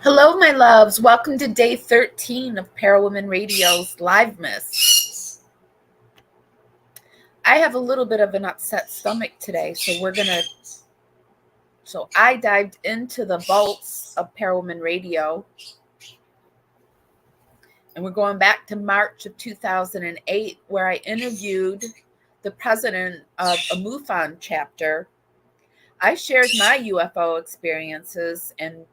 Hello, my loves. Welcome to day 13 of ParaWomen Radio's Live Miss. I have a little bit of an upset stomach today, so I dived into the vaults of ParaWomen Radio, and we're going back to March of 2008, where I interviewed the president of a MUFON chapter. I shared my UFO experiences, and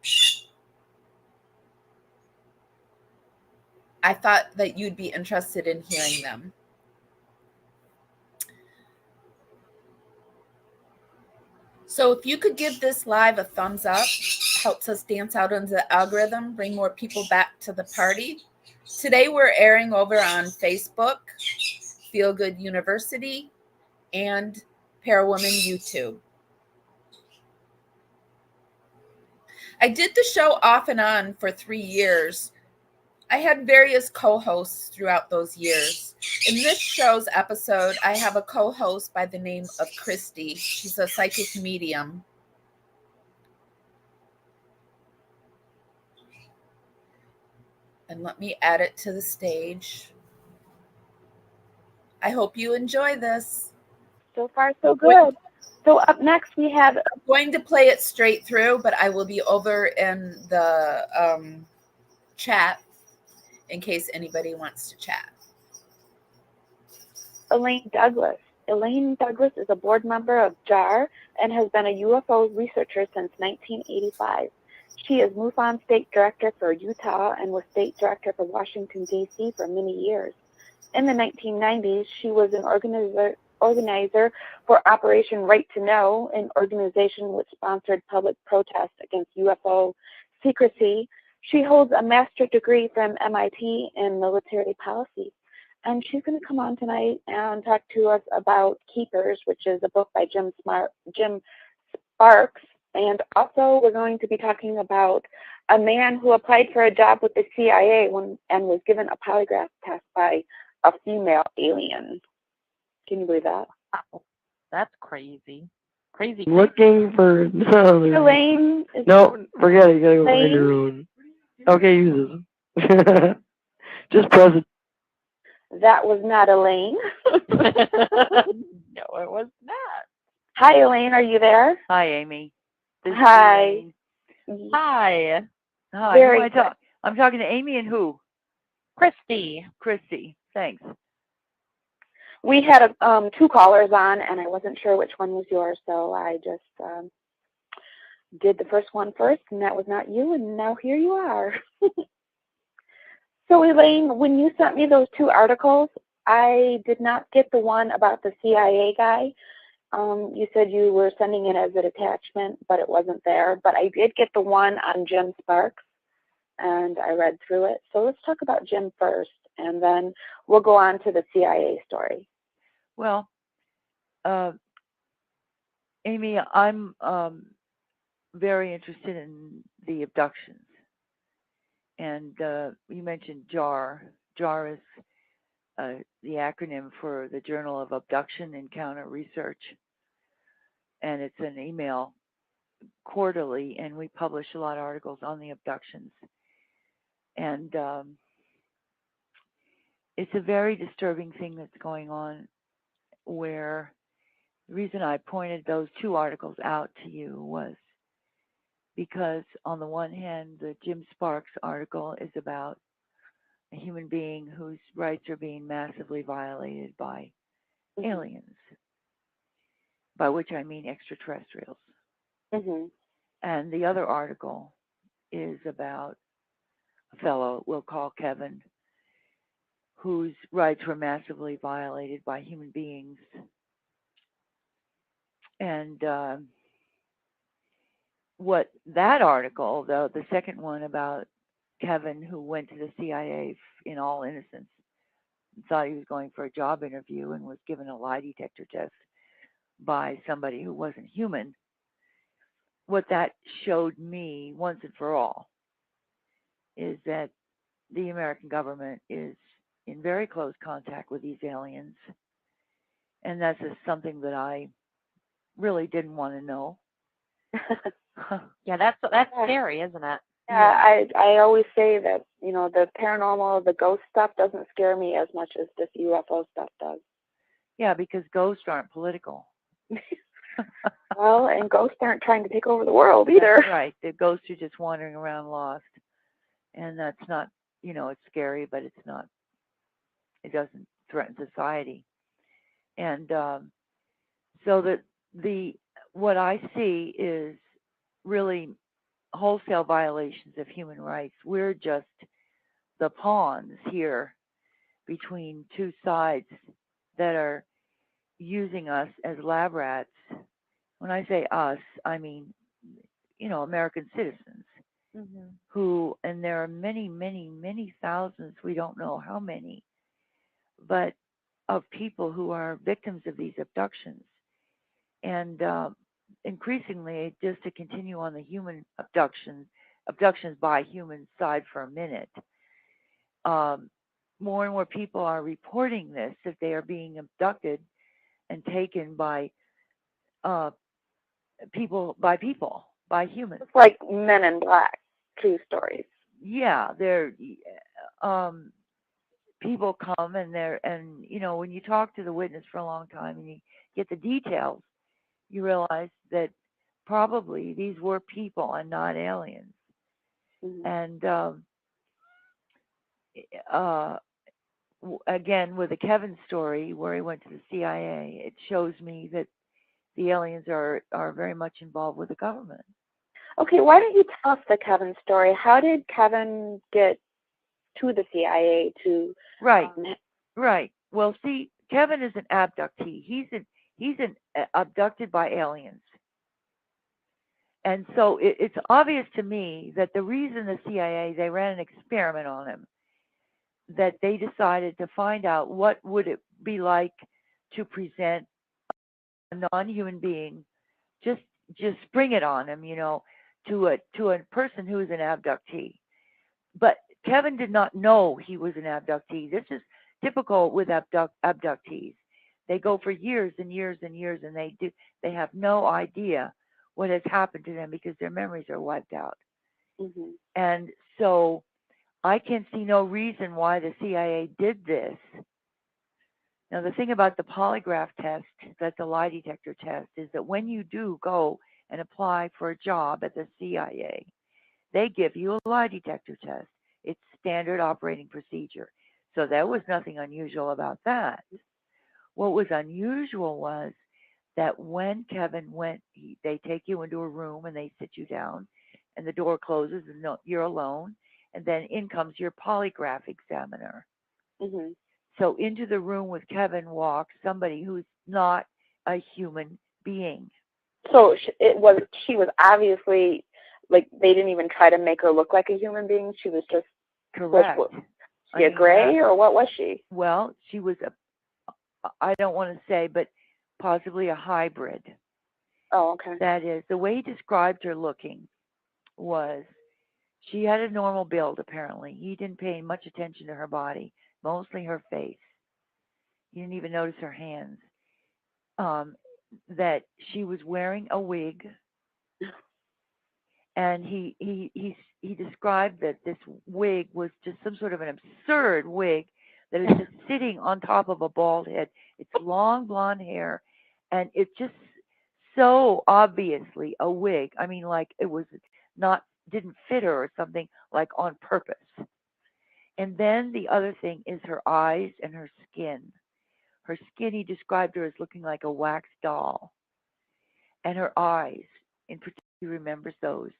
I thought that you'd be interested in hearing them. So if you could give this live a thumbs up, helps us dance out into the algorithm, bring more people back to the party. Today we're airing over on Facebook, Feel Good University, and ParaWomen YouTube. I did the show off and on for 3 years. I had various co-hosts throughout those years. In this show's episode, I have a co-host by the name of Christy. She's a psychic medium. And let me add it to the stage. I hope you enjoy this. So far, so good. So up next, we have... I'm going to play it straight through, but I will be over in the chat in case anybody wants to chat. Elaine Douglas. Elaine Douglas is a board member of JAR and has been a UFO researcher since 1985. She is MUFON State Director for Utah and was State Director for Washington, D.C. for many years. In the 1990s, she was an organizer for Operation Right to Know, an organization which sponsored public protests against UFO secrecy. She holds a master's degree from MIT in military policy. And she's going to come on tonight and talk to us about Keepers, which is a book by Jim Sparks. And also we're going to be talking about a man who applied for a job with the CIA and was given a polygraph test by a female alien. Can you believe that? Wow, that's crazy. Crazy. Looking for Elaine. No, forget it. You gotta go find your own. Okay, use this. Just press it. That was not Elaine. No, it was not. Hi, Elaine. Are you there? Hi, Amy. Hi. Hi. Hi. Very I'm talking to Amy and who? Christy. Christy. Thanks. We had 2 callers on, and I wasn't sure which one was yours, so I just did the first one first, and that was not you, and now here you are. So, Elaine, when you sent me those 2 articles, I did not get the one about the CIA guy. You said you were sending it as an attachment, but it wasn't there. But I did get the one on Jim Sparks, and I read through it. So let's talk about Jim first, and then we'll go on to the CIA story. Well, Amy, I'm very interested in the abductions. And you mentioned JAR. JAR is the acronym for the Journal of Abduction Encounter Research. And it's an email quarterly, and we publish a lot of articles on the abductions. And it's a very disturbing thing that's going on, where the reason I pointed those 2 articles out to you was because on the one hand, the Jim Sparks article is about a human being whose rights are being massively violated by aliens, by which I mean extraterrestrials. And the other article is about a fellow we'll call Kevin, whose rights were massively violated by human beings. And what that article, though, the second one about Kevin, who went to the CIA in all innocence, thought he was going for a job interview and was given a lie detector test by somebody who wasn't human, what that showed me once and for all is that the American government is in very close contact with these aliens. And that's just something that I really didn't want to know. Yeah, that's scary, isn't it? Yeah, I always say that, the paranormal, the ghost stuff doesn't scare me as much as this UFO stuff does. Yeah, because ghosts aren't political. Well, and ghosts aren't trying to take over the world either. That's right. The ghosts are just wandering around lost. And that's not, it's scary, but it's not, it doesn't threaten society. And so what I see is really wholesale violations of human rights. We're just the pawns here between two sides that are using us as lab rats. When I say us, I mean, American citizens who, and there are many, many, many thousands, we don't know how many, but of people who are victims of these abductions. And increasingly, just to continue on the human abductions by human side for a minute, more and more people are reporting this, that they are being abducted and taken by by humans. It's like Men in Black, true stories. Yeah, they're people come and when you talk to the witness for a long time and you get the details, you realize that probably these were people and not aliens. And again, with the Kevin story where he went to the CIA, it shows me that the aliens are very much involved with the government. Okay, why don't you tell us the Kevin story? How did Kevin get to the CIA to... Right. Well, see, Kevin is an abductee. He's abducted by aliens. And so it's obvious to me that the reason the CIA, they ran an experiment on him, that they decided to find out what would it be like to present a non-human being, just spring it on him, to a person who is an abductee. But Kevin did not know he was an abductee. This is typical with abductees. They go for years and years and years, and they have no idea what has happened to them because their memories are wiped out. And so I can see no reason why the CIA did this. Now, the thing about the polygraph test, that's a lie detector test, is that when you do go and apply for a job at the CIA, they give you a lie detector test. It's standard operating procedure. So there was nothing unusual about that. What was unusual was that when Kevin went, they take you into a room and they sit you down, and the door closes and you're alone, and then in comes your polygraph examiner. So into the room with Kevin walks somebody who's not a human being. So she was obviously, like, they didn't even try to make her look like a human being. She was just... Correct. Was she a gray, or what was she? Well, she was I don't want to say, but possibly a hybrid. Oh, okay. That is, the way he described her looking was she had a normal build, apparently. He didn't pay much attention to her body, mostly her face. He didn't even notice her hands. That she was wearing a wig, and he described that this wig was just some sort of an absurd wig that is just sitting on top of a bald head. It's long blonde hair, and it's just so obviously a wig. I mean, like it was didn't fit her or something, like on purpose. And then the other thing is her eyes and her skin. Her skin, he described her as looking like a wax doll. And her eyes, in particular, he remembers those.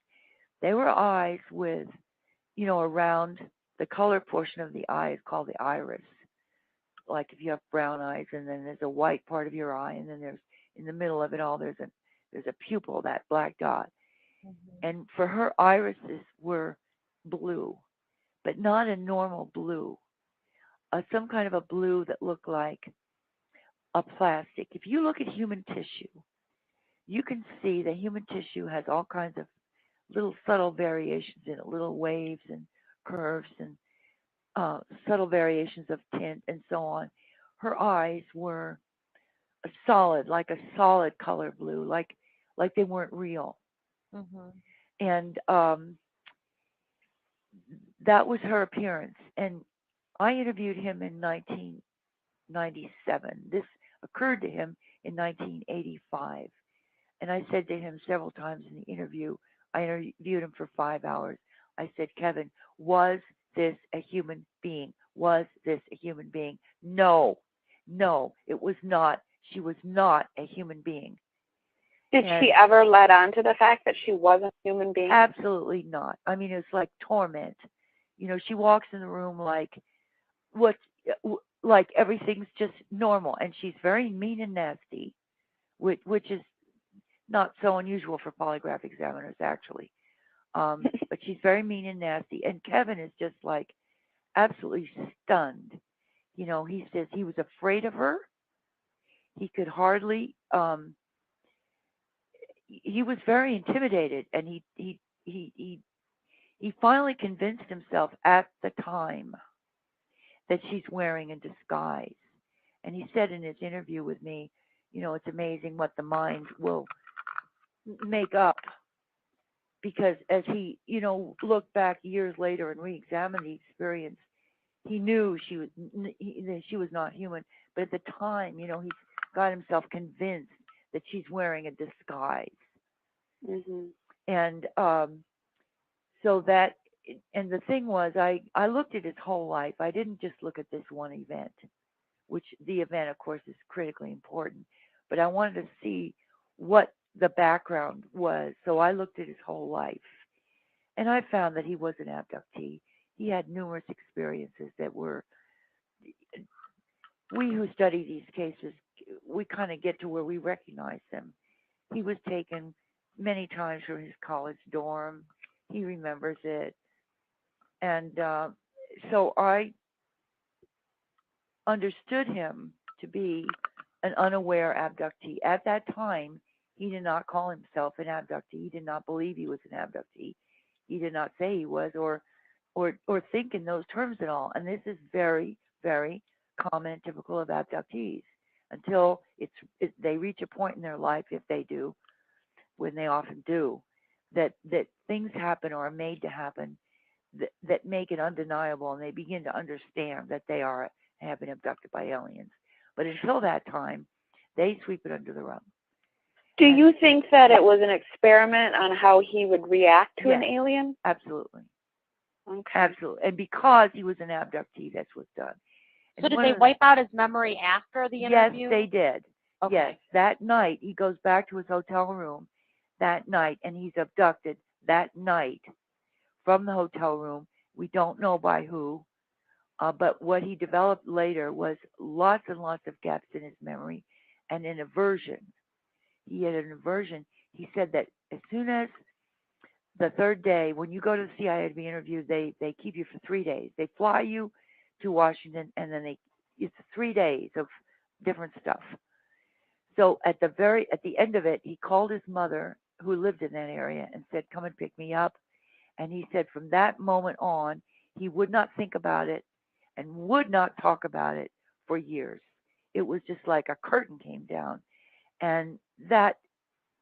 They were eyes with, around the color portion of the eye is called the iris. Like if you have brown eyes, and then there's a white part of your eye, and then there's in the middle of it all there's a pupil, that black dot. And for her, irises were blue, but not a normal blue. Some kind of a blue that looked like a plastic. If you look at human tissue, you can see that human tissue has all kinds of little subtle variations in it, little waves and curves and subtle variations of tint and so on. Her eyes were like a solid color blue, like they weren't real. And that was her appearance. And I interviewed him in 1997. This occurred to him in 1985. And I said to him several times in the interview, I interviewed him for 5 hours. I said, Kevin, was this a human being? Was this a human being? No, it was not. She was not a human being. Did she ever let on to the fact that she wasn't a human being? Absolutely not. I mean, it's like torment. She walks in the room like everything's just normal, and she's very mean and nasty, which is not so unusual for polygraph examiners, actually. But she's very mean and nasty, and Kevin is just like absolutely stunned. He says he was afraid of her. He could hardly. He was very intimidated, and he finally convinced himself at the time that she's wearing a disguise. And he said in his interview with me, it's amazing what the mind will make up. Because as he, looked back years later and re-examined the experience, he knew she was not human. But at the time, he got himself convinced that she's wearing a disguise. Mm-hmm. And so that, and the thing was, I looked at his whole life. I didn't just look at this one event, which the event, of course, is critically important. But I wanted to see what the background was. So I looked at his whole life. And I found that he was an abductee. He had numerous experiences that were, we who study these cases, we kind of get to where we recognize them. He was taken many times from his college dorm. He remembers it. And so I understood him to be an unaware abductee. At that time, he did not call himself an abductee. He did not believe he was an abductee. He did not say he was or think in those terms at all. And this is very, very common and typical of abductees until they reach a point in their life, if they do, when they often do, that things happen or are made to happen that make it undeniable, and they begin to understand that they have been abducted by aliens. But until that time, they sweep it under the rug. Do you think that it was an experiment on how he would react to an alien? Absolutely. Okay. Absolutely. And because he was an abductee, that's what's done. And so did they wipe out his memory after the interview? Yes, they did. Okay. Yes. That night, he goes back to his hotel room that night, and he's abducted that night from the hotel room. We don't know by who, but what he developed later was lots and lots of gaps in his memory and an aversion. He had an aversion. He said that as soon as the third day, when you go to the CIA to be interviewed, they keep you for 3 days. They fly you to Washington, and then it's 3 days of different stuff. So at the end of it, he called his mother, who lived in that area, and said, "Come and pick me up." And he said from that moment on, he would not think about it and would not talk about it for years. It was just like a curtain came down. And that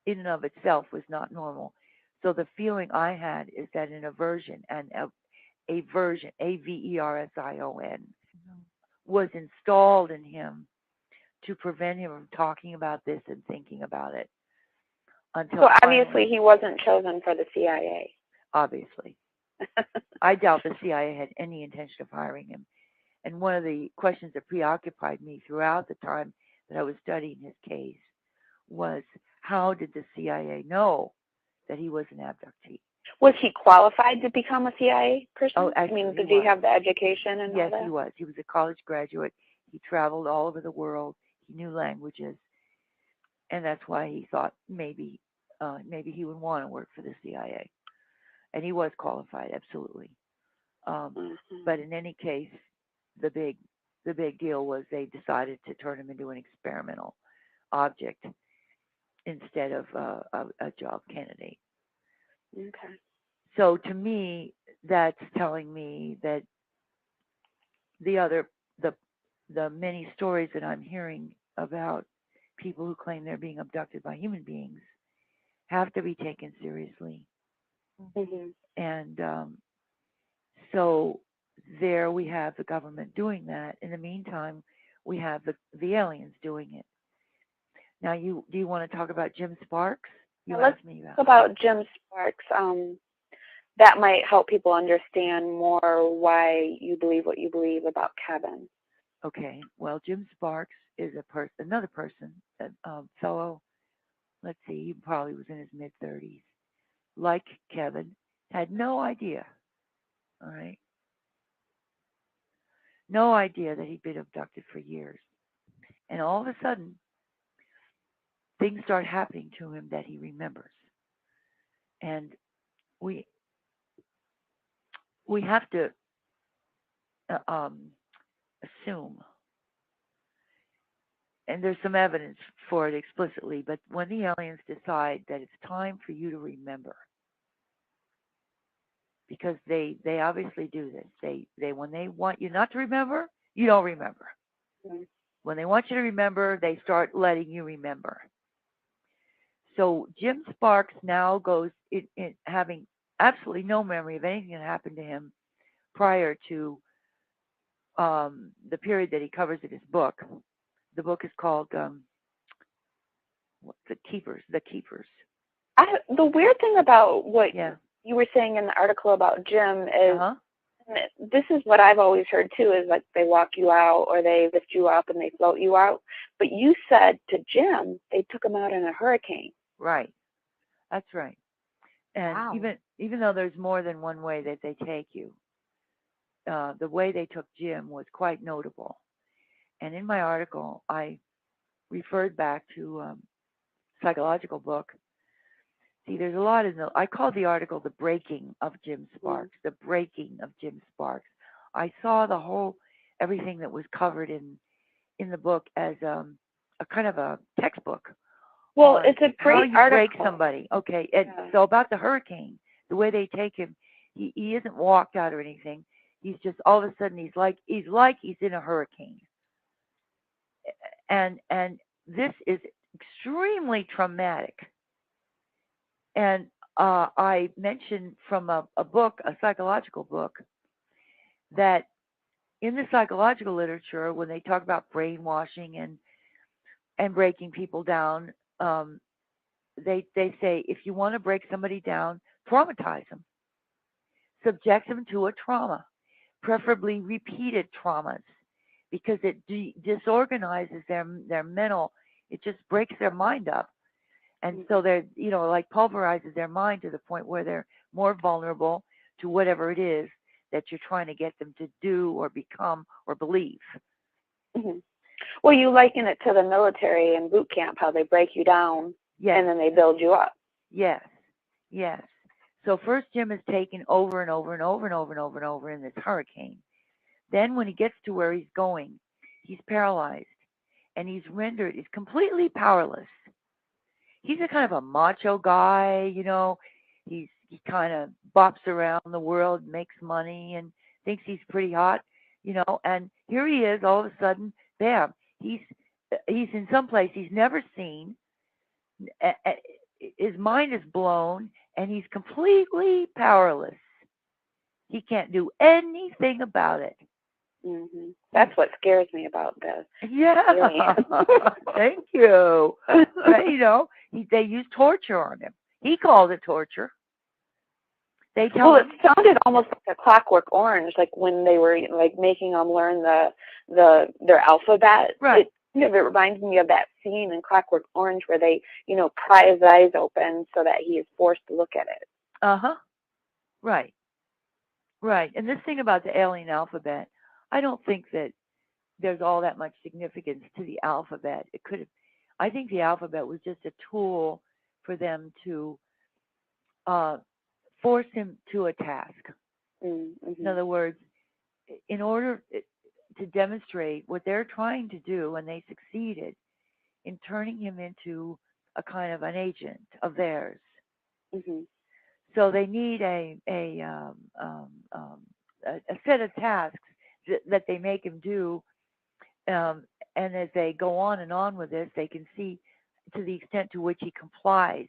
in and of itself was not normal. So the feeling I had is that an aversion and aversion, AVERSION, was installed in him to prevent him from talking about this and thinking about it. So obviously he wasn't chosen for the CIA. Obviously. I doubt the CIA had any intention of hiring him. And one of the questions that preoccupied me throughout the time that I was studying his case was, how did the CIA know that he was an abductee? Was he qualified to become a CIA person? Oh, actually, I mean, did he have the education and all that? Yes, he was. He was a college graduate. He traveled all over the world. He knew languages. And that's why he thought maybe he would want to work for the CIA. And he was qualified, absolutely. But in any case, the big deal was they decided to turn him into an experimental object instead of a job candidate. Okay. So to me, that's telling me that the many stories that I'm hearing about people who claim they're being abducted by human beings have to be taken seriously. Mm-hmm. And So there we have the government doing that. In the meantime, we have the aliens doing it. Now, do you want to talk about Jim Sparks? Let's talk about Jim Sparks. That might help people understand more why you believe what you believe about Kevin. Okay. Well, Jim Sparks is another person, a fellow. Let's see, he probably was in his mid-30s. Like Kevin, had no idea. All right. No idea that he'd been abducted for years. And all of a sudden, things start happening to him that he remembers. And we have to assume, and there's some evidence for it explicitly, but when the aliens decide that it's time for you to remember, because they obviously do this, they when they want you not to remember, you don't remember. Mm-hmm. When they want you to remember, they start letting you remember. So Jim Sparks now goes in having absolutely no memory of anything that happened to him prior to the period that he covers in his book. The book is called The Keepers. The weird thing about what you were saying in the article about Jim is, this is what I've always heard too, is like they walk you out or they lift you up and they float you out. But you said to Jim, they took him out in a hurricane. Right. That's right. And even though there's more than one way that they take you, the way they took Jim was quite notable. And in my article, I referred back to a psychological book. See, there's a lot in I called the article "The Breaking of Jim Sparks." The breaking of Jim Sparks. I saw everything that was covered in the book as a kind of a textbook. Well, it's a great how you break somebody. Okay, so about the hurricane, the way they take him, he isn't walked out or anything. He's just all of a sudden he's like he's in a hurricane. And this is extremely traumatic. And I mentioned from a book, a psychological book, that in the psychological literature, when they talk about brainwashing and breaking people down, they say if you want to break somebody down, traumatize them, subject them to a trauma, preferably repeated traumas, because it disorganizes their mental. It just breaks their mind up. And so they're, like pulverizes their mind to the point where they're more vulnerable to whatever it is that you're trying to get them to do or become or believe. Mm-hmm. Well, you liken it to the military and boot camp, how they break you down and then they build you up. Yes. So first Jim is taken over and over and over and over and over and over in this hurricane. Then when he gets to where he's going, he's paralyzed and he's completely powerless. He's a kind of a macho guy, he kind of bops around the world, makes money, and thinks he's pretty hot, and here he is all of a sudden, bam, he's in some place he's never seen. His mind is blown, and he's completely powerless. He can't do anything about it. Mm-hmm. That's what scares me about this. Yeah. Thank you. But, they use torture on him. He called it torture. It sounded almost like a Clockwork Orange, like when they were like making them learn their alphabet. Right. It reminds me of that scene in Clockwork Orange where they, pry his eyes open so that he is forced to look at it. Right. And this thing about the alien alphabet, I don't think that there's all that much significance to the alphabet. I think the alphabet was just a tool for them to force him to a task. Mm-hmm. In other words, in order to demonstrate what they're trying to do, and they succeeded in turning him into a kind of an agent of theirs. Mm-hmm. So they need a set of tasks that they make him do, and as they go on and on with this, they can see to the extent to which he complies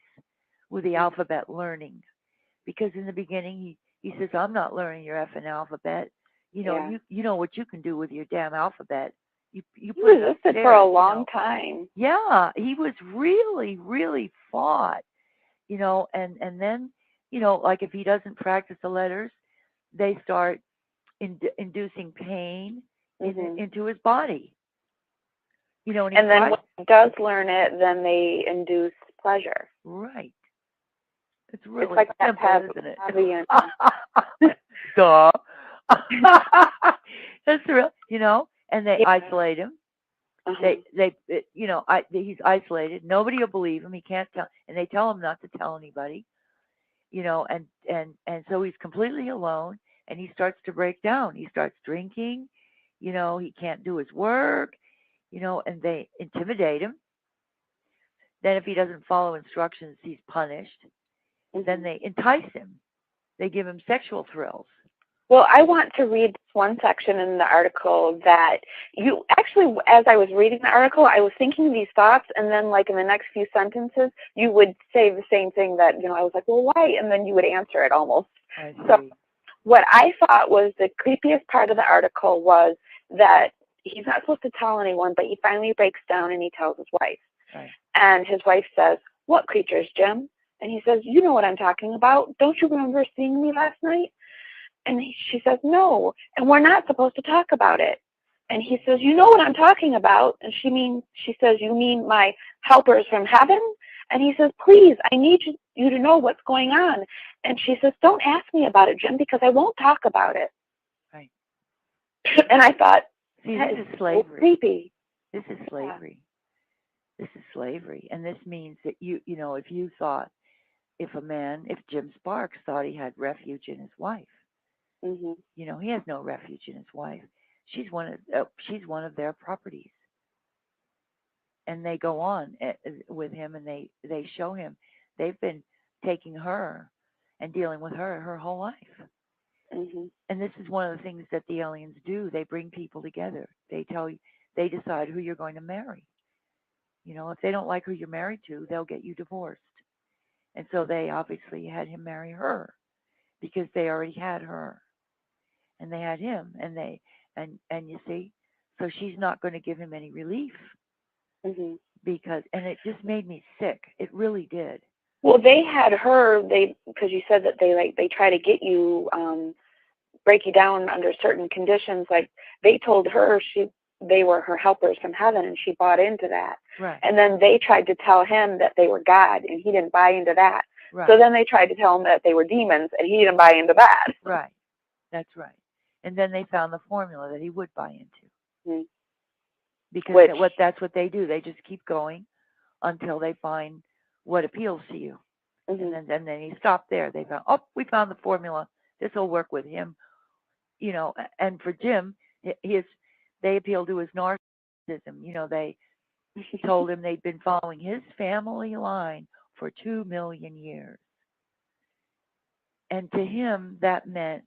with the alphabet learning. Because in the beginning, He says, I'm not learning your effing alphabet. You know, you know what you can do with your damn alphabet. You He put it resisted upstairs, for a long time. Yeah, he was really, really fought, and then, like if he doesn't practice the letters, they start inducing pain into his body. And then when he does learn it, then they induce pleasure. Right. It's really like simple, isn't it? Duh. That's real, and they isolate him. He's isolated. Nobody will believe him. He can't tell, and they tell him not to tell anybody, and so he's completely alone, and he starts to break down. He starts drinking, he can't do his work, and they intimidate him. Then if he doesn't follow instructions, he's punished. Then they entice him. They give him sexual thrills. Well, I want to read this one section in the article that you actually, as I was reading the article, I was thinking these thoughts, and then like in the next few sentences, you would say the same thing that, I was like, well, why? And then you would answer it almost. So what I thought was the creepiest part of the article was that he's not supposed to tell anyone, but he finally breaks down and he tells his wife. Right. And his wife says, what creatures, Jim? And he says, you know what I'm talking about. Don't you remember seeing me last night? And she says, no, and we're not supposed to talk about it. And he says, you know what I'm talking about? And she says, you mean my helpers from heaven? And he says, please, I need you to know what's going on. And she says, don't ask me about it, Jim, because I won't talk about it. Right. And I thought, see, that this is is slavery. So creepy. This is slavery. Yeah. This is slavery. And this means that if Jim Sparks thought he had refuge in his wife, he has no refuge in his wife. She's one of their properties. And they go on with him, and they show him they've been taking her and dealing with her whole life. And this is one of the things that the aliens do. They bring people together. They decide who you're going to marry. If they don't like who you're married to, they'll get you divorced. And so they obviously had him marry her because they already had her. And they had him, and you see, so she's not going to give him any relief because it just made me sick. It really did. Well, they had her. Because you said that they try to get you, break you down under certain conditions. Like they told her they were her helpers from heaven, and she bought into that. Right. And then they tried to tell him that they were God, and he didn't buy into that. Right. So then they tried to tell him that they were demons, and he didn't buy into that. Right. That's right. And then they found the formula that he would buy into. Because that's what they do. They just keep going until they find what appeals to you. And then he stopped there. They found, we found the formula. This will work with him. And for Jim, they appealed to his narcissism. They told him they'd been following his family line for 2 million years. And to him, that meant,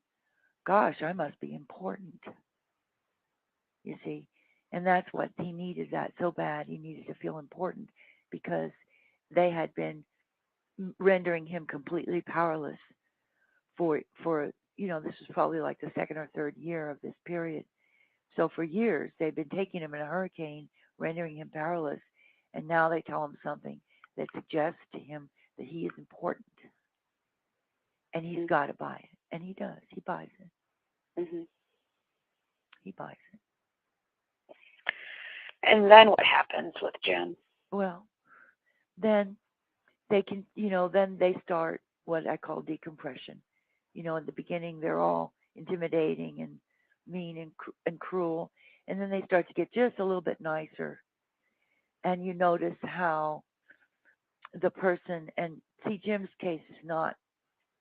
gosh, I must be important. You see? And that's what he needed, that so bad. He needed to feel important because they had been rendering him completely powerless for this was probably like the second or third year of this period. So for years, they've been taking him in a hurricane, rendering him powerless. And now they tell him something that suggests to him that he is important. And he's got to buy it. And he does. He buys it. He buys it. And then what happens with Jim? Well, then they can, then they start what I call decompression. In the beginning, they're all intimidating and mean and cruel. And then they start to get just a little bit nicer. And you notice how the person, and see, Jim's case is not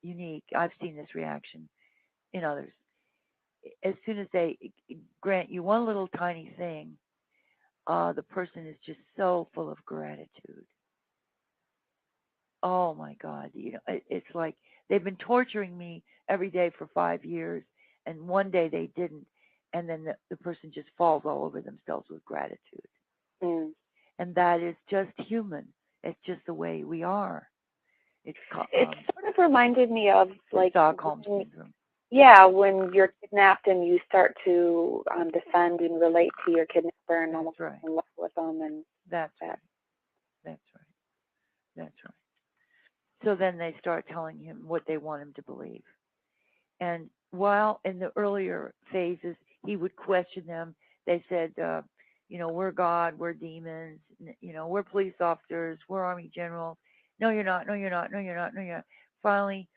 unique. I've seen this reaction in others. As soon as they grant you one little tiny thing, the person is just so full of gratitude. Oh my God! It's like they've been torturing me every day for 5 years, and one day they didn't, and then the person just falls all over themselves with gratitude. And that is just human. It's just the way we are. It sort of reminded me of like Stockholm syndrome. Yeah, when you're kidnapped and you start to defend and relate to your kidnapper and almost right. in love with them, and That's right. That's right. That's right. So then they start telling him what they want him to believe. And while in the earlier phases, he would question them. They said, we're God, we're demons, we're police officers, we're Army generals. No, you're not. No, you're not. No, you're not. No, you're not. Finally,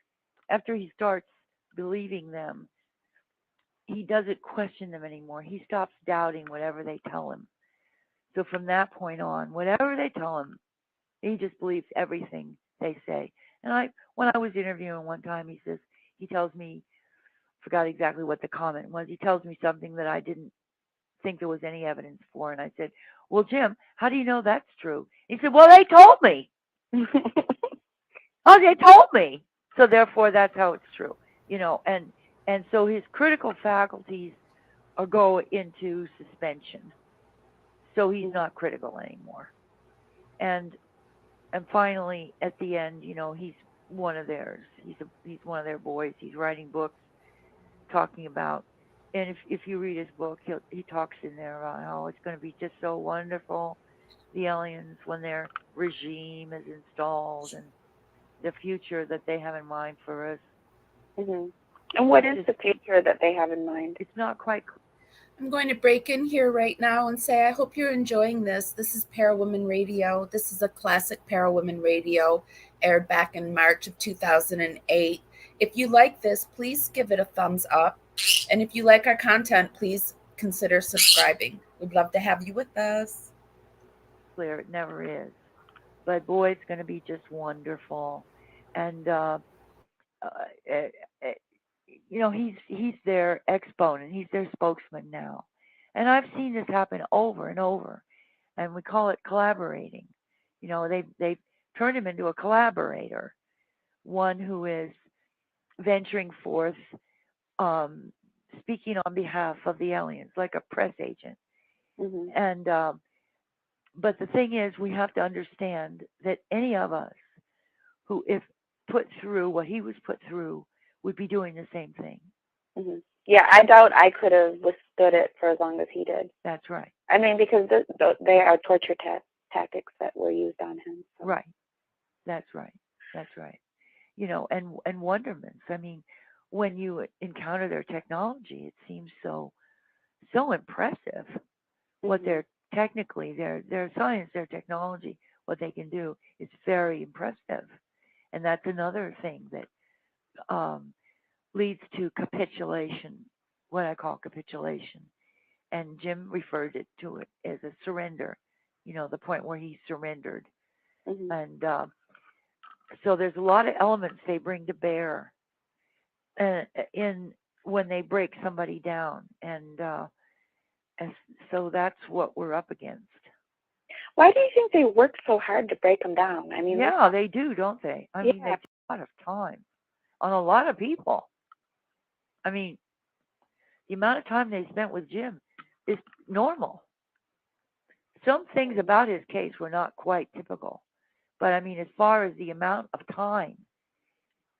after he starts believing them, he doesn't question them anymore. He stops doubting whatever they tell him. So from that point on, whatever they tell him, he just believes everything they say. And when I was interviewing one time, he tells me, forgot exactly what the comment was. He tells me something that I didn't think there was any evidence for. And I said, well, Jim, how do you know that's true? He said, well, they told me. Oh, they told me. So therefore, that's how it's true. And so his critical faculties go into suspension. So he's not critical anymore. And finally, at the end, he's one of theirs. He's one of their boys. He's writing books talking about, and if you read his book, he talks in there about how it's going to be just so wonderful, the aliens, when their regime is installed, and the future that they have in mind for us. Mm-hmm. And what is the future that they have in mind? It's not quite clear. I'm going to break in here right now and say I hope you're enjoying this. This is ParaWomen Radio. This is a classic ParaWomen Radio, aired back in March of 2008. If you like this, please give it a thumbs up. And if you like our content, please consider subscribing. We'd love to have you with us. Clear, it never is. But boy, it's going to be just wonderful. And he's their exponent. He's their spokesman now. And I've seen this happen over and over. And we call it collaborating. They've turned him into a collaborator, one who is venturing forth, speaking on behalf of the aliens, like a press agent. Mm-hmm. And but the thing is, we have to understand that any of us who, if put through what he was put through, would be doing the same thing. Mm-hmm. Yeah, I doubt I could have withstood it for as long as he did. That's right. I mean, because they are torture tactics that were used on him. So. Right. That's right. That's right. And wonderments. I mean, when you encounter their technology, it seems so impressive. Mm-hmm. What they're technically, their science, their technology, what they can do is very impressive. And that's another thing that leads to capitulation, what I call capitulation. And Jim referred to it as a surrender, the point where he surrendered. Mm-hmm. And so there's a lot of elements they bring to bear in when they break somebody down. And so that's what we're up against. Why do you think they work so hard to break them down? I mean, yeah, they do, don't they? I mean, they take a lot of time on a lot of people. I mean, the amount of time they spent with Jim is normal. Some things about his case were not quite typical. But, I mean, as far as the amount of time,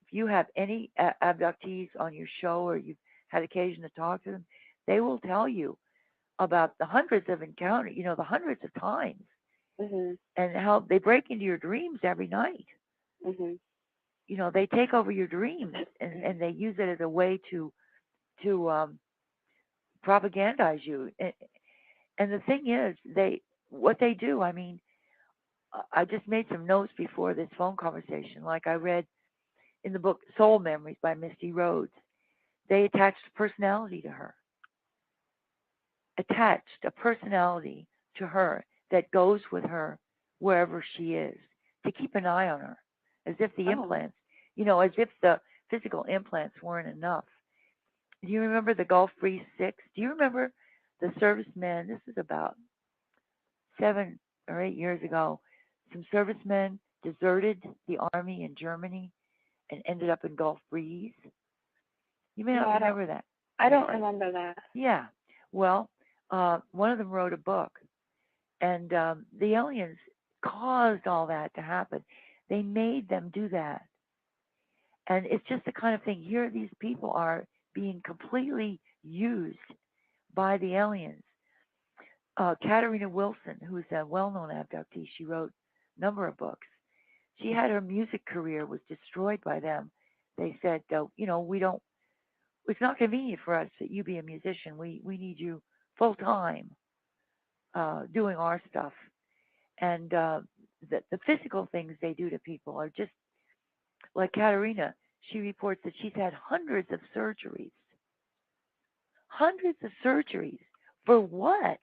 if you have any abductees on your show or you've had occasion to talk to them, they will tell you about the hundreds of encounters, the hundreds of times. Mm-hmm. And how they break into your dreams every night. Mm-hmm. They take over your dreams and they use it as a way to propagandize you. And the thing is, what they do, I mean, I just made some notes before this phone conversation, like I read in the book Soul Memories by Misty Rhodes. They attached personality to her. Attached a personality to her that goes with her wherever she is, to keep an eye on her, as if the implants, as if the physical implants weren't enough. Do you remember the Gulf Breeze 6? Do you remember the servicemen? This is about 7 or 8 years ago. Some servicemen deserted the army in Germany and ended up in Gulf Breeze. You may not remember that. I don't remember that. Yeah. Well, one of them wrote a book, and the aliens caused all that to happen. They made them do that. And it's just the kind of thing. Here, these people are being completely used by the aliens. Katarina Wilson, who's a well-known abductee, she wrote a number of books. She had her music career was destroyed by them. They said, we don't. It's not convenient for us that you be a musician. We need you full time doing our stuff. And the physical things they do to people are just like Katarina. She reports that she's had hundreds of surgeries. Hundreds of surgeries for what?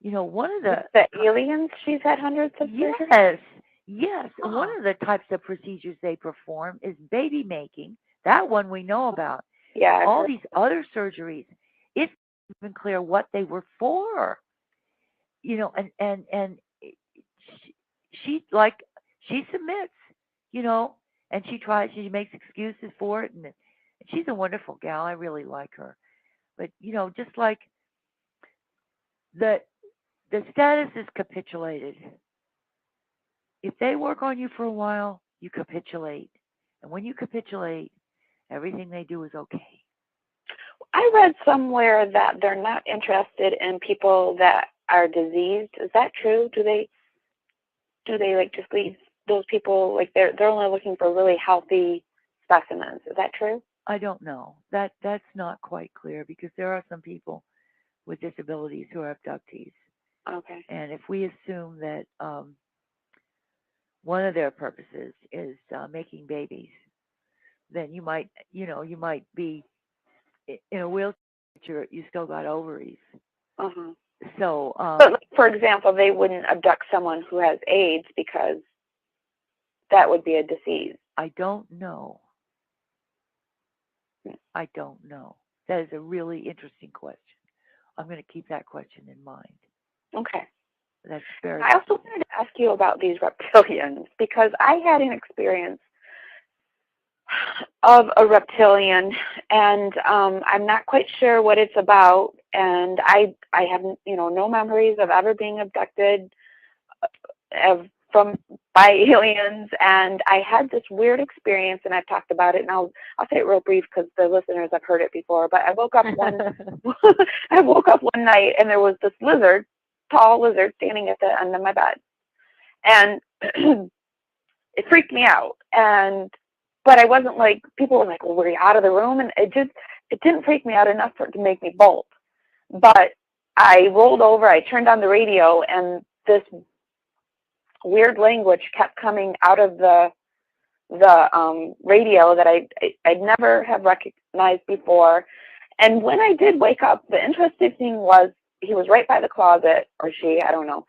One of the aliens. She's had hundreds of surgeries. Yes. One of the types of procedures they perform is baby making. That one we know about. Yeah. All these other surgeries, it's not even clear what they were for. And she submits, and she makes excuses for it, and she's a wonderful gal. I really like her. But just like the status is capitulated. If they work on you for a while, you capitulate. And when you capitulate, everything they do is okay. I read somewhere that they're not interested in people that are diseased. Is that true? Do they like just leave those people, like they're only looking for really healthy specimens? Is that true? I don't know. That's not quite clear, because there are some people with disabilities who are abductees. Okay. And if we assume that one of their purposes is making babies, then you might be in a wheelchair. You still got ovaries. Uh-huh. So, but for example, they wouldn't abduct someone who has AIDS because that would be a disease. I don't know. I don't know. That is a really interesting question. I'm going to keep that question in mind. Okay. That's very. I also wanted to ask you about these reptilians, because I had an experience of a reptilian, and I'm not quite sure what it's about, and I have no memories of ever being abducted by aliens, and I had this weird experience, and I've talked about it, and I'll say it real brief because the listeners have heard it before. But I woke up one night, and there was this tall lizard, standing at the end of my bed, and it freaked me out. But I wasn't like, people were like, well, were you out of the room? And it didn't freak me out enough for it to make me bolt. But I rolled over, I turned on the radio, and this weird language kept coming out of the radio that I'd never have recognized before. And when I did wake up, the interesting thing was he was right by the closet, or she, I don't know.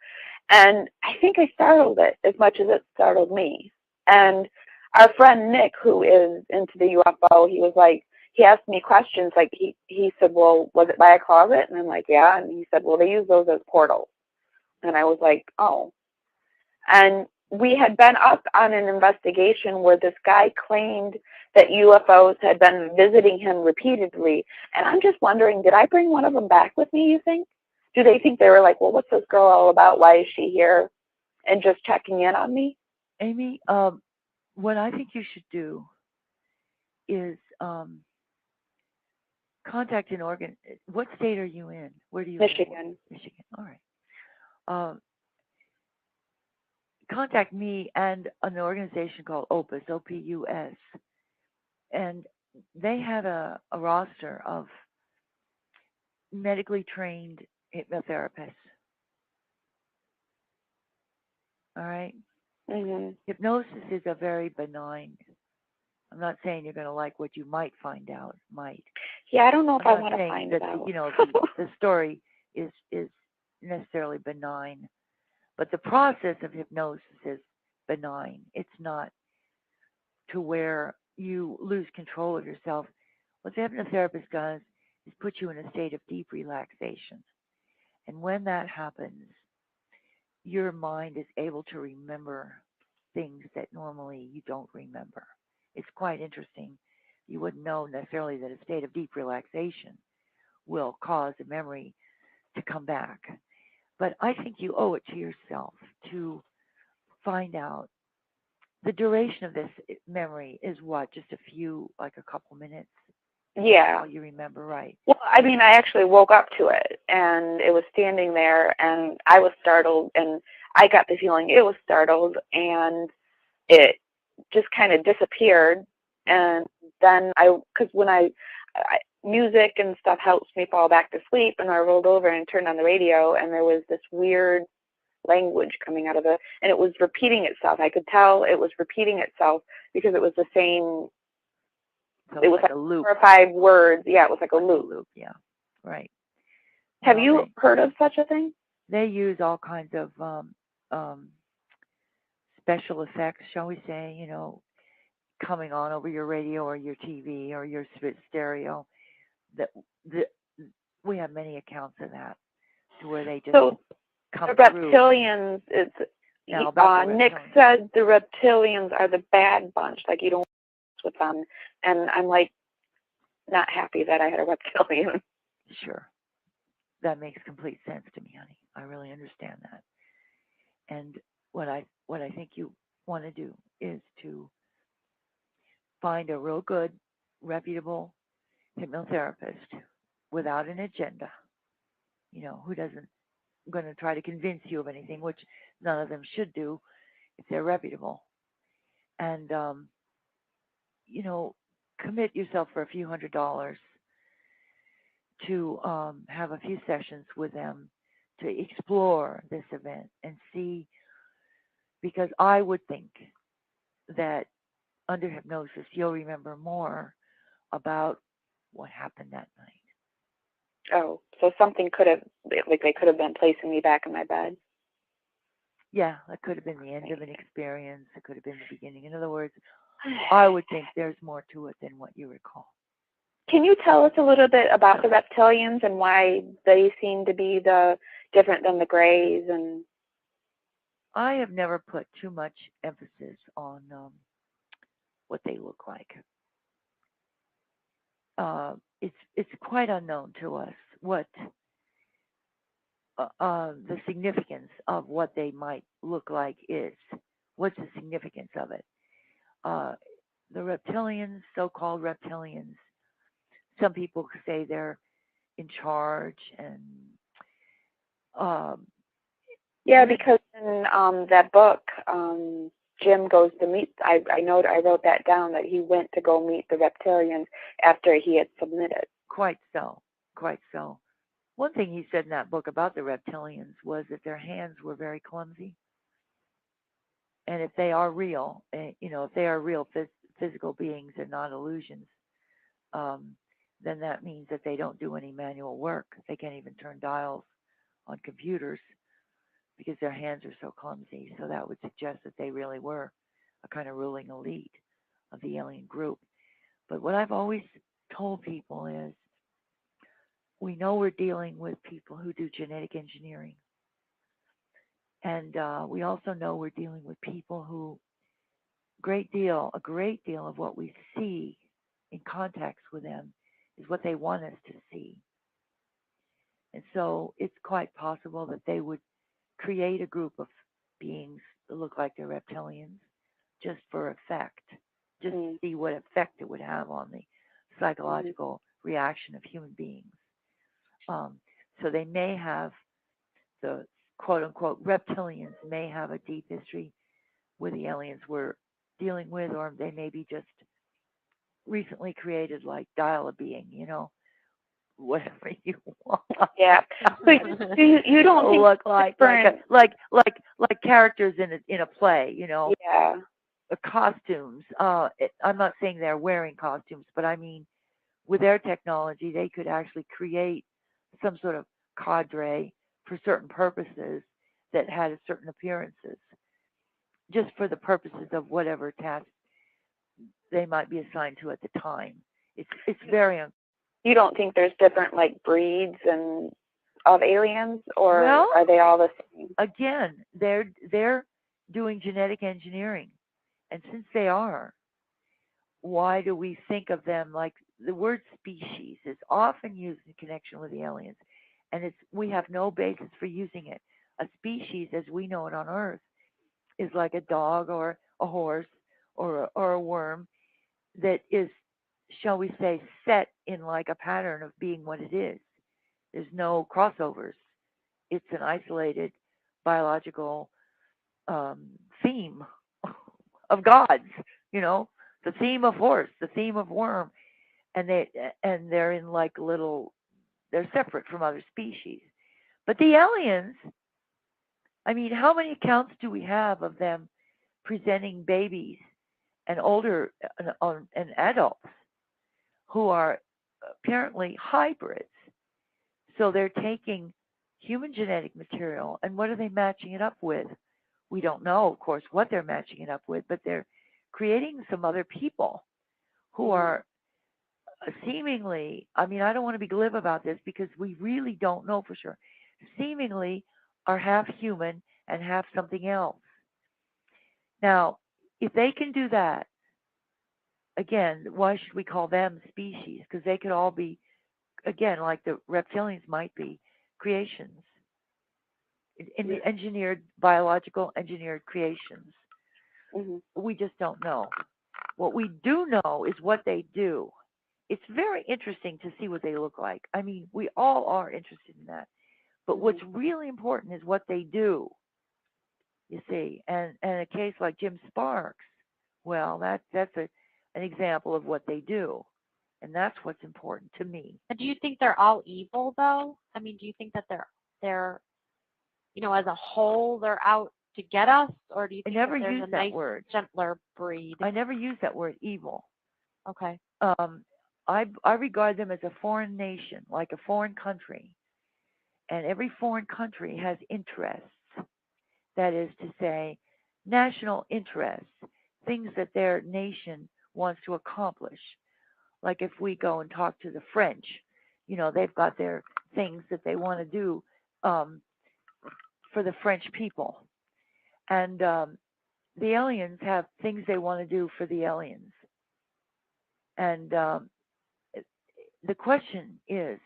And I think I startled it as much as it startled me. And our friend Nick, who is into the UFO, he asked me questions. Like he said, well, was it by a closet? And I'm like, yeah. And he said, well, they use those as portals. And I was like, oh. And we had been up on an investigation where this guy claimed that UFOs had been visiting him repeatedly. And I'm just wondering, did I bring one of them back with me, you think? Do they think they were like, well, what's this girl all about? Why is she here? And just checking in on me? Amy, what I think you should do is contact an organ. What state are you in? Where do you Michigan. live? Michigan. All right. Contact me and an organization called Opus, OPUS, and they have a roster of medically trained hypnotherapists. All right? Mm-hmm. Hypnosis is a very benign. I'm not saying you're going to like what you might find out. Yeah, I don't know if I want to find that, out. The story is necessarily benign, but the process of hypnosis is benign. It's not to where you lose control of yourself. What the hypnotherapist does is put you in a state of deep relaxation. And when that happens, your mind is able to remember things that normally you don't remember. It's quite interesting. You wouldn't know necessarily that a state of deep relaxation will cause a memory to come back. But I think you owe it to yourself to find out the duration of this memory is what? Just a few, like a couple minutes? Yeah. All you remember, right? Well, I mean, I actually woke up to it, and it was standing there, and I was startled, and I got the feeling it was startled, and it just kind of disappeared. And then because when music and stuff helps me fall back to sleep, and I rolled over and turned on the radio, and there was this weird language coming out of it, and it was repeating itself. I could tell it was repeating itself because it was the same. So it was like a loop. 4 or 5 words. Yeah, it was like a loop. Yeah, right. Have you heard of such a thing? They use all kinds of special effects, shall we say, coming on over your radio or your TV or your stereo. That we have many accounts of that, to where they just so come the through. reptilians. Nick said the reptilians are the bad bunch. Like, you don't mess with them, and I'm like not happy that I had a reptilian. Sure, that makes complete sense to me, honey. I really understand that. And what I think you want to do is to find a real good, reputable hypnotherapist without an agenda, who doesn't going to try to convince you of anything, which none of them should do if they're reputable. And, commit yourself for a few $100s to have a few sessions with them to explore this event and see, because I would think that under hypnosis you'll remember more about what happened that night. Oh, so something could have, like, they could have been placing me back in my bed. Yeah, that could have been the end of an experience. It could have been the beginning. In other words, I would think there's more to it than what you recall. Can you tell us a little bit about the reptilians and why they seem to be different than the grays? And I have never put too much emphasis on what they look like. It's quite unknown to us what the significance of what they might look like is. What's the significance of it? The reptilians, so-called reptilians, some people say they're in charge, and because in that book, Jim goes to meet. I wrote that down, that he went to go meet the reptilians after he had submitted. Quite so. One thing he said in that book about the reptilians was that their hands were very clumsy. And if they are real, if they are real physical beings and not illusions, then that means that they don't do any manual work. They can't even turn dials on computers because their hands are so clumsy. So that would suggest that they really were a kind of ruling elite of the alien group. But what I've always told people is, we know we're dealing with people who do genetic engineering. And we also know we're dealing with people who, a great deal of what we see in contacts with them is what they want us to see. And so it's quite possible that they would create a group of beings that look like they're reptilians just for effect, just to see what effect it would have on the psychological reaction of human beings. So they may have, the quote-unquote reptilians may have a deep history with the aliens we're dealing with, or they may be just recently created, like dial-a-being, whatever you want. Yeah. So you don't think look like characters in a play, Yeah. Costumes. I'm not saying they're wearing costumes, but I mean, with their technology, they could actually create some sort of cadre for certain purposes that had certain appearances, just for the purposes of whatever task they might be assigned to at the time. It's very. You don't think there's different, like, breeds of aliens, or are they all the same? Again, they're doing genetic engineering, and since they are, why do we think of them like the word species is often used in connection with the aliens, and we have no basis for using it. A species, as we know it on Earth, is like a dog or a horse or a worm that is, shall we say, set in like a pattern of being what it is. There's no crossovers. It's an isolated biological theme of gods, the theme of horse, the theme of worm, and they're in like they're separate from other species. But the aliens, I mean, how many accounts do we have of them presenting babies and older and adults who are apparently hybrids? So they're taking human genetic material, and what are they matching it up with? We don't know, of course, what they're matching it up with, but they're creating some other people who are seemingly, I mean, I don't want to be glib about this because we really don't know for sure, seemingly are half human and half something else. Now, if they can do that, again, why should we call them species? Because they could all be, again, like the reptilians might be, creations, biological engineered creations. We just don't know. What we do know is what they do. It's very interesting to see what they look like. I mean, we all are interested in that. But what's really important is what they do, you see. And a case like Jim Sparks, well, that's an example of what they do. And that's what's important to me. And do you think they're all evil, though? I mean, do you think that they're as a whole, they're out to get us? Or do you think never that there's use a that nice, word. gentler breed? I never use that word, evil. Okay. I regard them as a foreign nation, like a foreign country. And every foreign country has interests. That is to say, national interests, things that their nation wants to accomplish. Like if we go and talk to the French, they've got their things that they want to do for the French people. And the aliens have things they want to do for the aliens. And the question is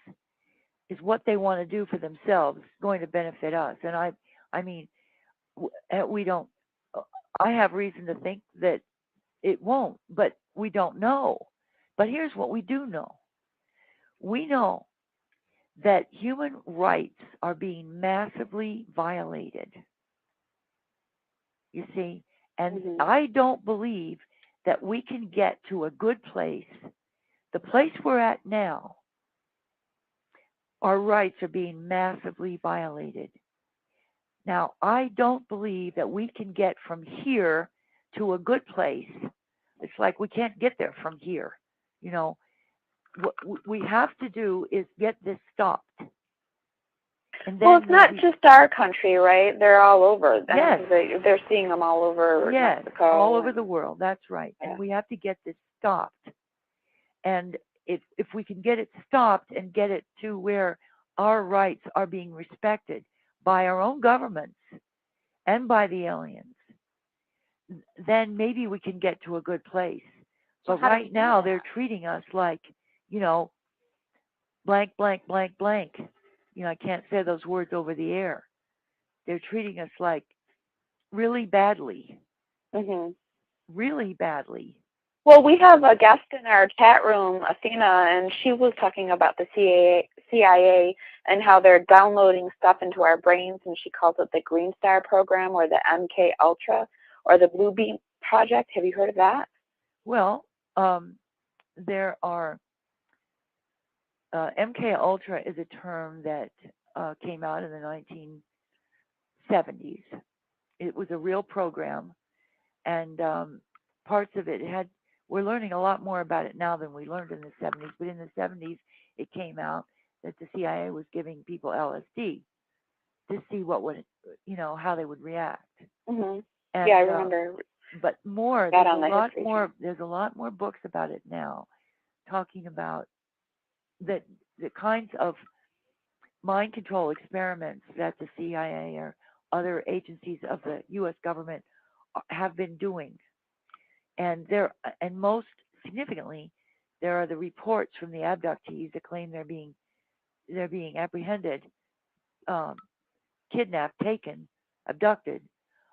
what they want to do for themselves going to benefit us? And I mean, we don't, I have reason to think that it won't, but we don't know. But here's what we do know. We know that human rights are being massively violated. You see? And I don't believe that we can get to a good place. The place we're at now, our rights are being massively violated. Now, I don't believe that we can get from here to a good place. It's like we can't get there from here. What we have to do is get this stopped. And then it's not just our country, right? They're all over. Yes. They're seeing them all over Mexico. All over the world. That's right. Yeah. And we have to get this stopped. And if we can get it stopped and get it to where our rights are being respected by our own governments and by the aliens, then maybe we can get to a good place. But right now they're treating us like, blank, blank, blank, blank. I can't say those words over the air. They're treating us like really badly. Really badly. Well, we have a guest in our chat room, Athena, and she was talking about the CIA and how they're downloading stuff into our brains, and she calls it the Green Star program or the MK Ultra or the Blue Beam Project. Have you heard of that? Well, there are MK Ultra is a term that came out in the 1970s. It was a real program, and parts of it had. We're learning a lot more about it now than we learned in the 70s. But in the 70s, it came out that the CIA was giving people LSD to see what would, how they would react. And, yeah, I remember. But more, there's a lot more books about it now, talking about the kinds of mind control experiments that the CIA or other agencies of the U.S. government have been doing. And most significantly, there are the reports from the abductees that claim they're being apprehended, kidnapped, taken, abducted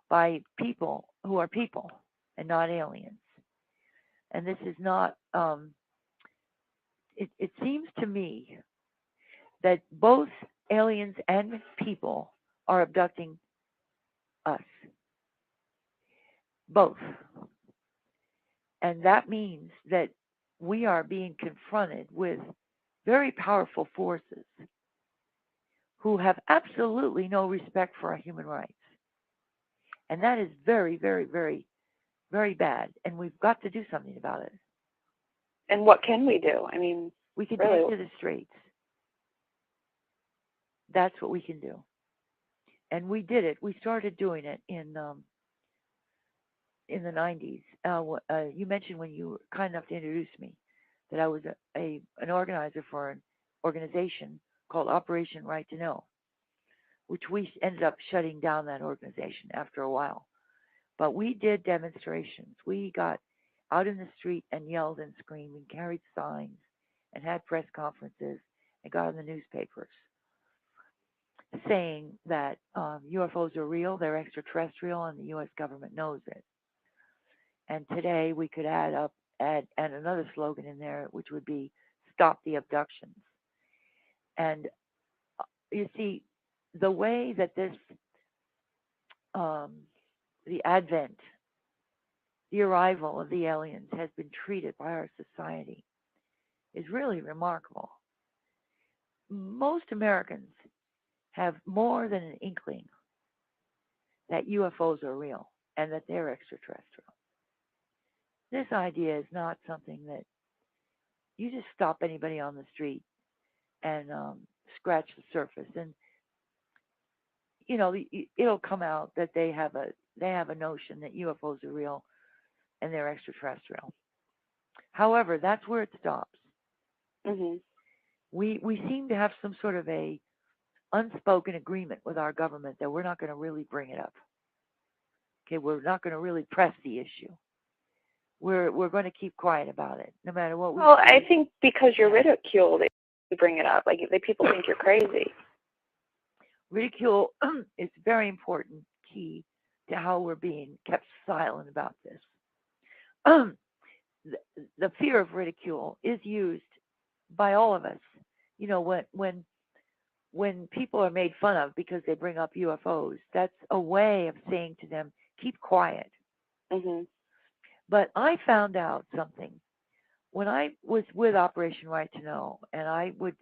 by people who are people and not aliens. and this is not, it seems to me that both aliens and people are abducting us. Both. And that means that we are being confronted with very powerful forces who have absolutely no respect for our human rights. And that is very, very, very, very bad. And we've got to do something about it. And what can we do? I mean, we can really, take to the streets. That's what we can do. And we did it. We started doing it in the 90s. You mentioned when you were kind enough to introduce me that I was an organizer for an organization called Operation Right to Know, which we ended up shutting down that organization after a while. But we did demonstrations. We got out in the street and yelled and screamed and carried signs and had press conferences and got in the newspapers saying that UFOs are real, they're extraterrestrial, and the U.S. government knows it. And today we could add another slogan in there, which would be "Stop the Abductions." And you see, the way that this, the advent, the arrival of the aliens has been treated by our society is really remarkable. Most Americans have more than an inkling that UFOs are real and that they're extraterrestrial. This idea is not something that you just stop anybody on the street and scratch the surface, and it'll come out that they have a notion that UFOs are real and they're extraterrestrial. However, that's where it stops. Mm-hmm. We seem to have some sort of a unspoken agreement with our government that we're not going to really bring it up. Okay, we're not going to really press the issue. We're going to keep quiet about it, no matter what we do. Well, I think because you're ridiculed, you bring it up. Like, people think you're crazy. Ridicule is a very important key to how we're being kept silent about this. The fear of ridicule is used by all of us. When people are made fun of because they bring up UFOs, that's a way of saying to them, keep quiet. Mm-hmm. But I found out something. When I was with Operation Right to Know, and I would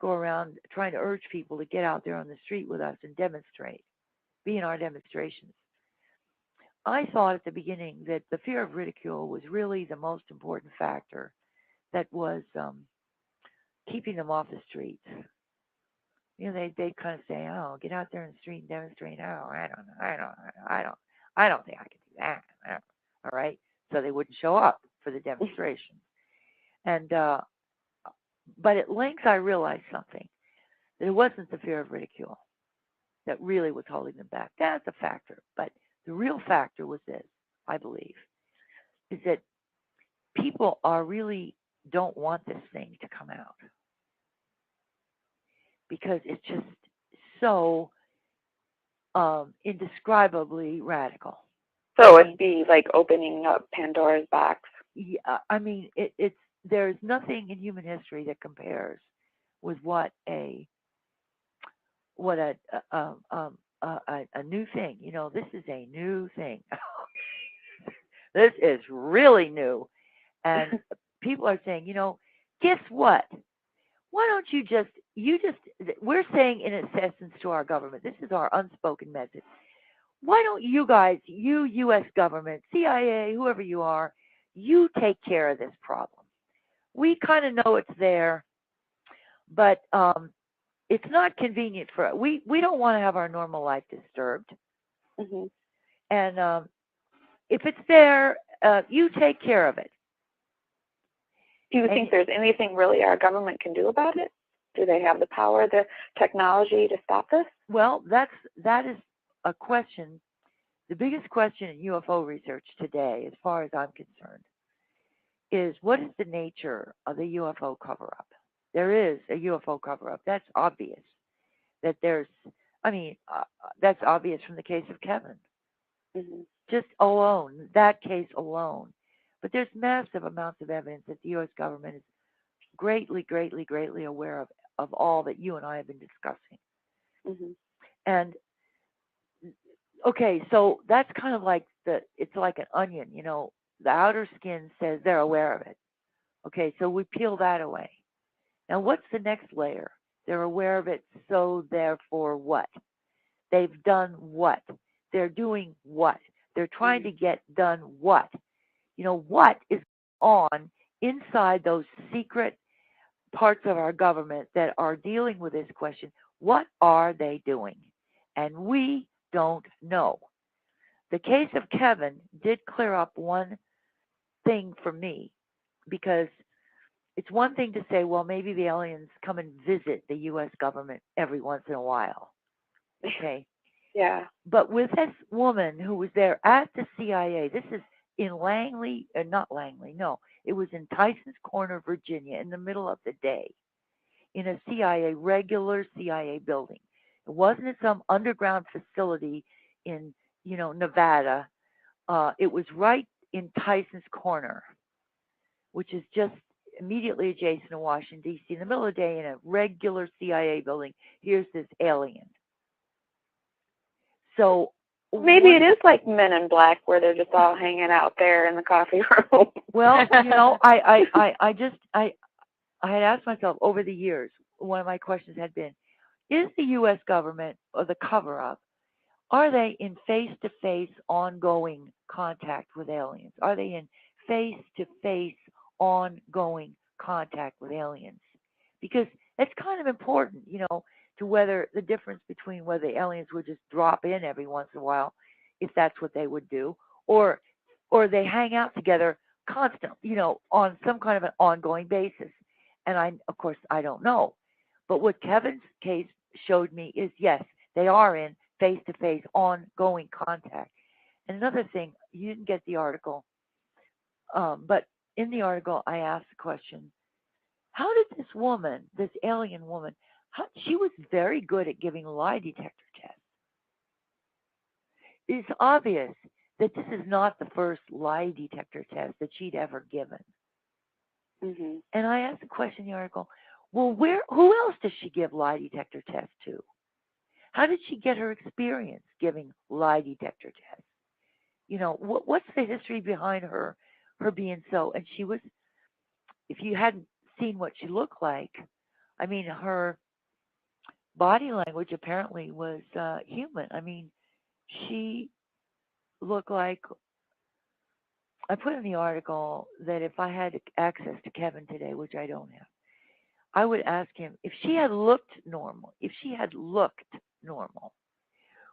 go around trying to urge people to get out there on the street with us and demonstrate, be in our demonstrations, I thought at the beginning that the fear of ridicule was really the most important factor that was keeping them off the streets. They'd kind of say, "Oh, get out there in the street and demonstrate." "Oh, I don't think I can do that." All right, so they wouldn't show up for the demonstration. And but at length I realized something, that it wasn't the fear of ridicule that really was holding them back. That's a factor, but the real factor was this, I believe, is that people really don't want this thing to come out because it's just so indescribably radical. So it'd be like opening up Pandora's box. Yeah, I mean, there's nothing in human history that compares with what a new thing. This is a new thing. This is really new, and people are saying, guess what? Why don't you just? We're saying in essence to our government, this is our unspoken message. Why don't you guys, you U.S. government, CIA, whoever you are, you take care of this problem? We kind of know it's there, but it's not convenient for us. We don't want to have our normal life disturbed. Mm-hmm. And if it's there, you take care of it. Do you think there's anything really our government can do about it? Do they have the power, the technology to stop this? Well, that is a question. The biggest question in UFO research today, as far as I'm concerned, is what is the nature of the UFO cover-up? There is a UFO cover-up. That's obvious. That's obvious from the case of Kevin. Mm-hmm. Just alone, that case alone, But there's massive amounts of evidence that the U.S. government is greatly, greatly, greatly aware of all that you and I have been discussing. Mm-hmm. And okay, so that's kind of like it's like an onion, you know. The outer skin says they're aware of it. Okay, so we peel that away. Now, what's the next layer? They're aware of it, so therefore what? They've done what? They're doing what? They're trying to get done what? You know, what is on inside those secret parts of our government that are dealing with this question? What are they doing? And we don't know. The case of Kevin did clear up one thing for me, because it's one thing to say, well, maybe the aliens come and visit the U.S. government every once in a while. Okay. Yeah. But with this woman who was there at the CIA, this is in Langley, not Langley, no, it was in Tyson's Corner, Virginia, in the middle of the day, in a regular CIA building. It wasn't in some underground facility in, Nevada. It was right in Tyson's Corner, which is just immediately adjacent to Washington, D.C. In the middle of the day, in a regular CIA building, here's this alien. So maybe it is like Men in Black, where they're just all hanging out there in the coffee room. Well, I had asked myself over the years, one of my questions had been, is the U.S. government, or the cover-up, are they in face-to-face ongoing contact with aliens? Are they in face-to-face ongoing contact with aliens? Because it's kind of important, to whether the difference between whether the aliens would just drop in every once in a while, if that's what they would do, or they hang out together constantly, on some kind of an ongoing basis. And of course, I don't know. But what Kevin's case showed me is, yes, they are in face-to-face ongoing contact. And another thing, you didn't get the article, but in the article, I asked the question, how did this woman, this alien woman, she was very good at giving lie detector tests. It's obvious that this is not the first lie detector test that she'd ever given. Mm-hmm. And I asked the question in the article, well, who else does she give lie detector tests to? How did she get her experience giving lie detector tests? What's the history behind her being so? And she was, if you hadn't seen what she looked like, I mean, her body language apparently was human. I mean, she looked like, I put in the article that if I had access to Kevin today, which I don't have, I would ask him if she had looked normal,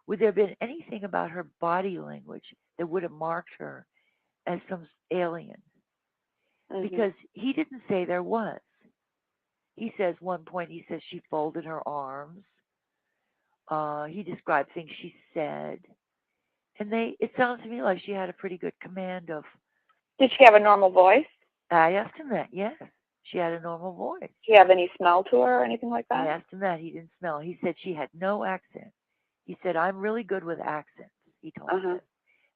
would there have been anything about her body language that would have marked her as some alien? Mm-hmm. Because he didn't say there was. He says he says she folded her arms. He described things she said. And it sounds to me like she had a pretty good command of. Did she have a normal voice? I asked him that, yes. She had a normal voice. Did she have any smell to her or anything like that? I asked him that. He didn't smell. He said she had no accent. He said, I'm really good with accents, he told me this.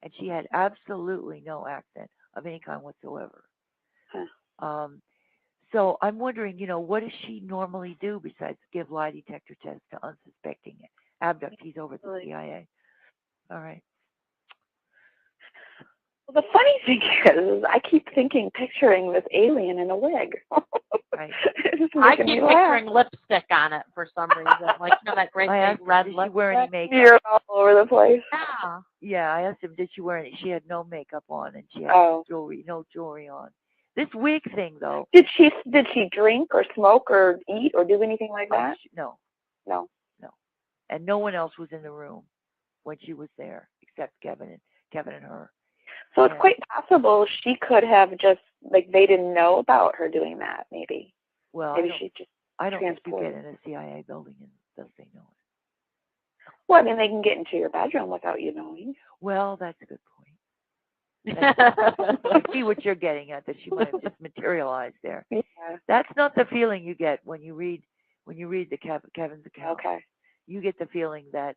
And she had absolutely no accent of any kind whatsoever. Huh. So I'm wondering, what does she normally do besides give lie detector tests to unsuspecting abductees over at the CIA? All right. Well, the funny thing is, I keep picturing this alien in a wig. Right. I keep picturing lipstick on it for some reason. Like, that great big red lipstick. Did she wear any makeup? You're all over the place. Yeah. Yeah, I asked him, did she wear any? She had no makeup on, and she had no jewelry on. This wig thing, though. Did she drink or smoke or eat or do anything like that? No. No. And no one else was in the room when she was there except Kevin and her. So it's quite possible she could have just, they didn't know about her doing that, maybe. Well, maybe she just I don't think you get in a CIA building unless they know it. Well, I mean, they can get into your bedroom without you knowing. Well, that's a good point. I see what you're getting at, that she might have just materialized there. Yeah. That's not the feeling you get when you read the Kevin's account. Okay. You get the feeling that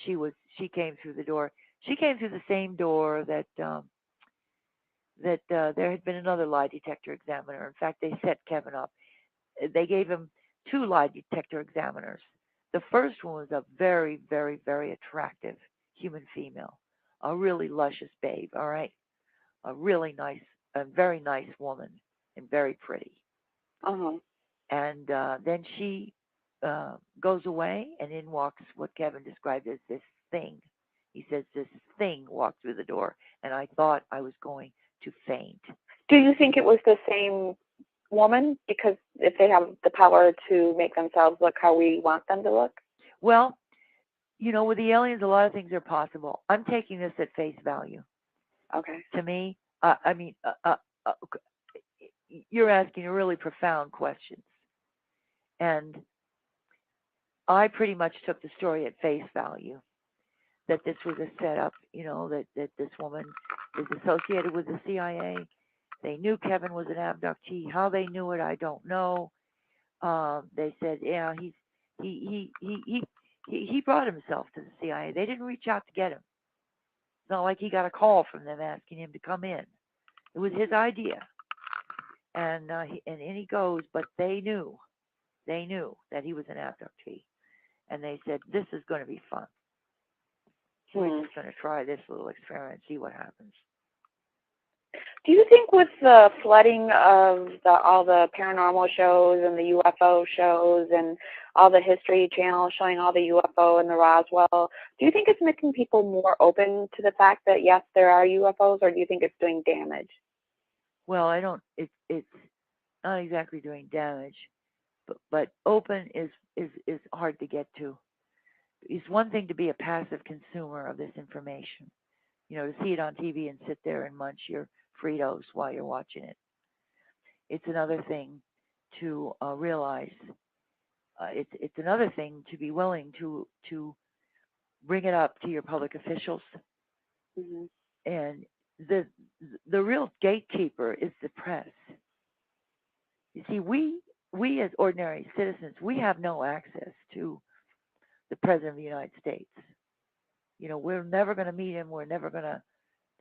she came through the door. She came through the same door that that there had been another lie detector examiner. In fact, they set Kevin up. They gave him 2 lie detector examiners. The first one was a very, very, very attractive human female, a really luscious babe, all right? A really nice, a very nice woman, and very pretty. Uh-huh. And then she goes away, and in walks what Kevin described as this thing. He says this thing walked through the door, and I thought I was going to faint. Do you think it was the same woman? Because if they have the power to make themselves look how we want them to look? Well, you know, with the aliens, a lot of things are possible. I'm taking this at face value. Okay. To me, you're asking really profound questions. And I pretty much took the story at face value, that this was a setup, you know, that this woman is associated with the CIA. They knew Kevin was an abductee. How they knew it, I don't know. They said, yeah, he brought himself to the CIA. They didn't reach out to get him. It's not like he got a call from them asking him to come in. It was his idea, and in he goes. But they knew that he was an abductee, and they said, this is going to be fun. We're just going to try this little experiment, see what happens. Do you think with the flooding of all the paranormal shows and the UFO shows and all the History Channel showing all the UFO and the Roswell, do you think it's making people more open to the fact that, yes, there are UFOs, or do you think it's doing damage? Well, I don't. It's not exactly doing damage, but open is hard to get to. It's one thing to be a passive consumer of this information, you know, to see it on TV and sit there and munch your Fritos while you're watching it. It's another thing to realize. It's another thing to be willing to bring it up to your public officials. Mm-hmm. And the real gatekeeper is the press. You see, we as ordinary citizens, we have no access to the President of the United States. You know, we're never going to meet him. We're never going to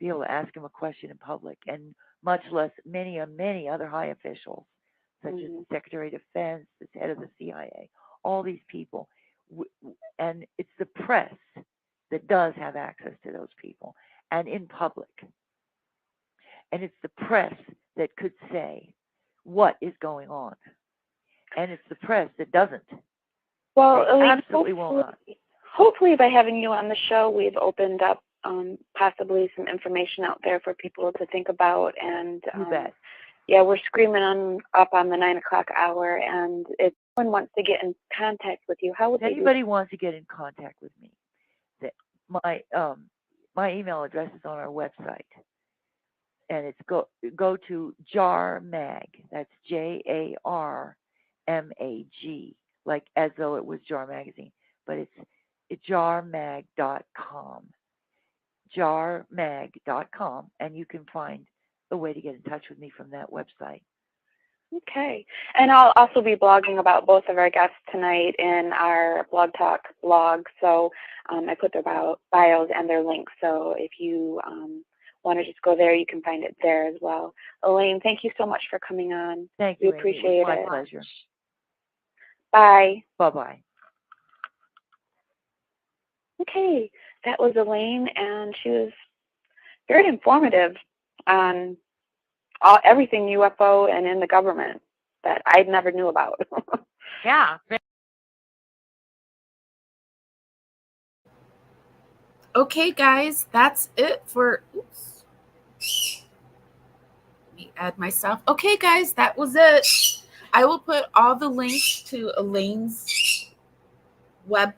be able to ask him a question in public, and much less many other high officials, such as the Secretary of Defense, the head of the CIA, all these people. And it's the press that does have access to those people, and in public. And it's the press that could say what is going on. And it's the press that doesn't. Well, they Elaine, absolutely will not. Hopefully by having you on the show, we've opened up possibly some information out there for people to think about. And You bet. Yeah, we're screaming up on the 9 o'clock hour, and if someone wants to get in contact with you, how would they do? If anybody wants to get in contact with me, my email address is on our website, and it's go to JAR Mag. That's JARMAG, like as though it was JAR Magazine, but it's jarmag.com. jarmag.com, and you can find a way to get in touch with me from that website. Okay. And I'll also be blogging about both of our guests tonight in our Blog Talk blog. So I put their bios and their links. So if you want to just go there, you can find it there as well. Elaine, thank you so much for coming on. Thank you, we appreciate it. Was my pleasure. Bye. Bye-bye. Okay. That was Elaine, and she was very informative on everything UFO and in the government that I never knew about. Yeah. Okay, guys, that's it for. Oops. Let me add myself. Okay, guys, that was it. I will put all the links to Elaine's web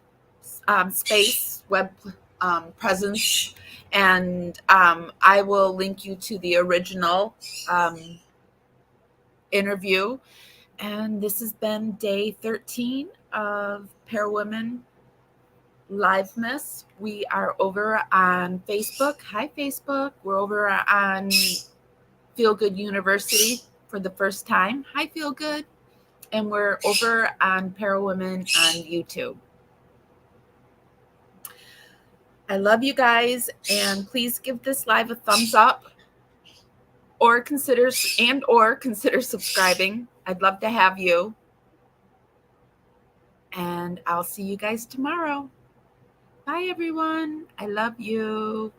presence, and I will link you to the original interview. And this has been day 13 of ParaWomen Live Miss. We are over on Facebook. Hi, Facebook. We're over on Feel Good University for the first time. Hi, Feel Good. And we're over on ParaWomen on YouTube. I love you guys, and please give this live a thumbs up. or consider subscribing. I'd love to have you. And I'll see you guys tomorrow. Bye, everyone. I love you.